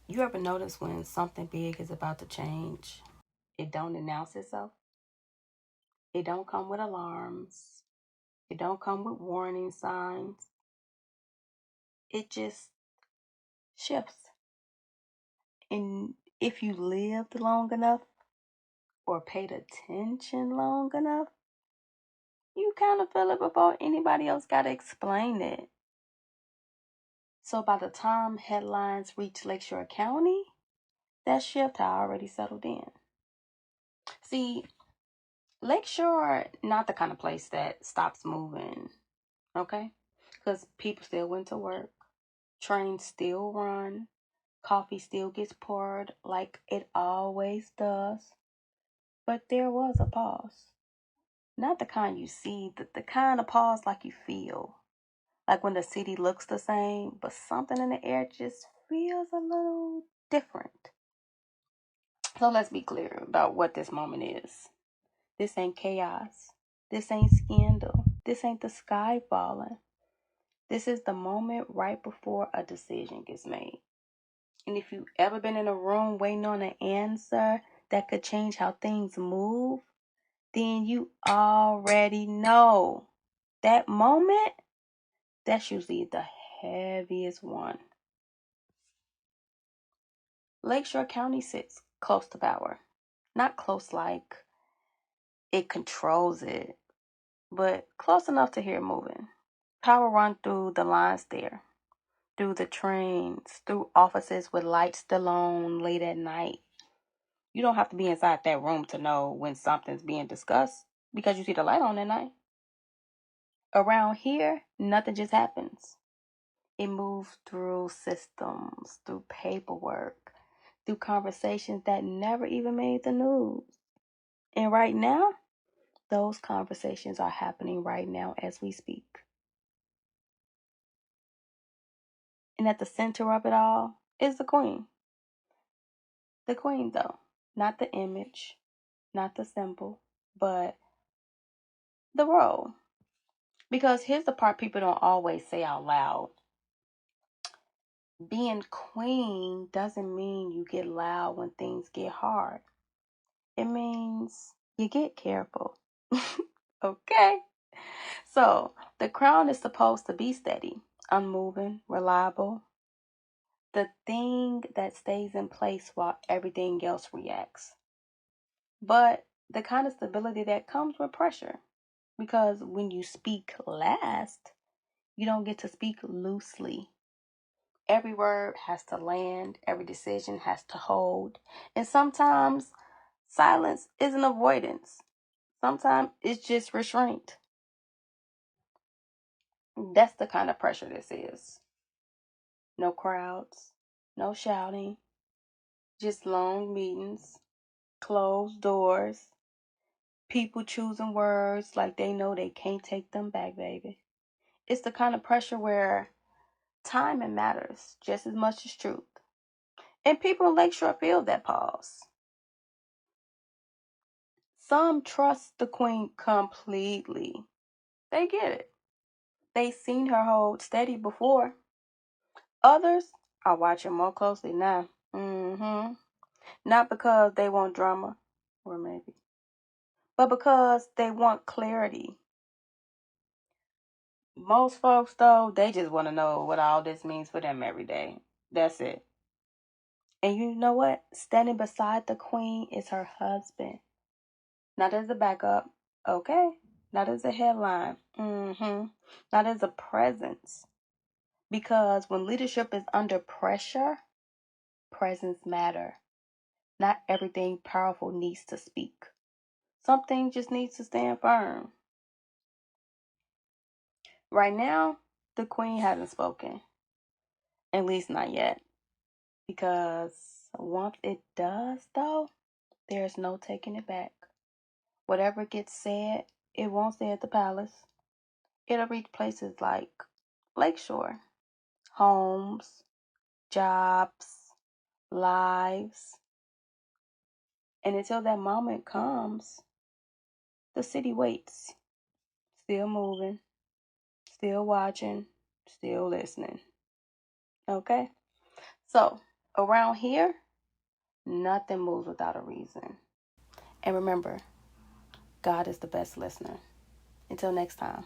You ever notice when something big is about to change, it don't announce itself? It don't come with alarms. It don't come with warning signs. It just shifts. And if you lived long enough or paid attention long enough, you kind of feel it before anybody else got to explain it. So by the time headlines reach Lakeshore County, that shift had already settled in. See, Lakeshore, not the kind of place that stops moving, okay? Because people still went to work, trains still run, coffee still gets poured like it always does. But there was a pause. Not the kind you see, the kind of pause like you feel. Like when the city looks the same, but something in the air just feels a little different. So let's be clear about what this moment is. This ain't chaos. This ain't scandal. This ain't the sky falling. This is the moment right before a decision gets made. And if you've ever been in a room waiting on an answer that could change how things move, then you already know that moment, that's usually the heaviest one. Lakeshore County sits close to power. Not close like it controls it, but close enough to hear it moving. Power run through the lines there, through the trains, through offices with lights still on late at night. You don't have to be inside that room to know when something's being discussed because you see the light on at night. Around here, nothing just happens. It moves through systems, through paperwork, through conversations that never even made the news. And right now, those conversations are happening right now as we speak. And at the center of it all is the queen. The queen, though, not the image, not the symbol, but the role. Because here's the part people don't always say out loud. Being queen doesn't mean you get loud when things get hard. It means you get careful. Okay? So, the crown is supposed to be steady, unmoving, reliable. The thing that stays in place while everything else reacts. But the kind of stability that comes with pressure. Because when you speak last, you don't get to speak loosely. Every word has to land, every decision has to hold. And sometimes silence isn't avoidance, sometimes it's just restraint. That's the kind of pressure this is. No crowds, no shouting, just long meetings, closed doors, people choosing words like they know they can't take them back, baby. It's the kind of pressure where timing matters just as much as truth. And people in Lakeshore feel that pause. Some trust the queen completely. They get it. They've seen her hold steady before. Others are watching more closely now. Not because they want drama, or maybe, but because they want clarity. Most folks, though, they just want to know what all this means for them every day. That's it. And you know what? Standing beside the queen is her husband. Not as a backup, okay? Not as a headline, not as a presence. Because when leadership is under pressure, presence matter. Not everything powerful needs to speak. Something just needs to stand firm. Right now, the queen hasn't spoken. At least not yet. Because once it does, though, there's no taking it back. Whatever gets said, it won't stay at the palace. It'll reach places like Lakeshore, homes, jobs, lives. And until that moment comes, the city waits, still moving, still watching, still listening. Okay? So, Around here, nothing moves without a reason. And remember, God is the best listener. Until next time.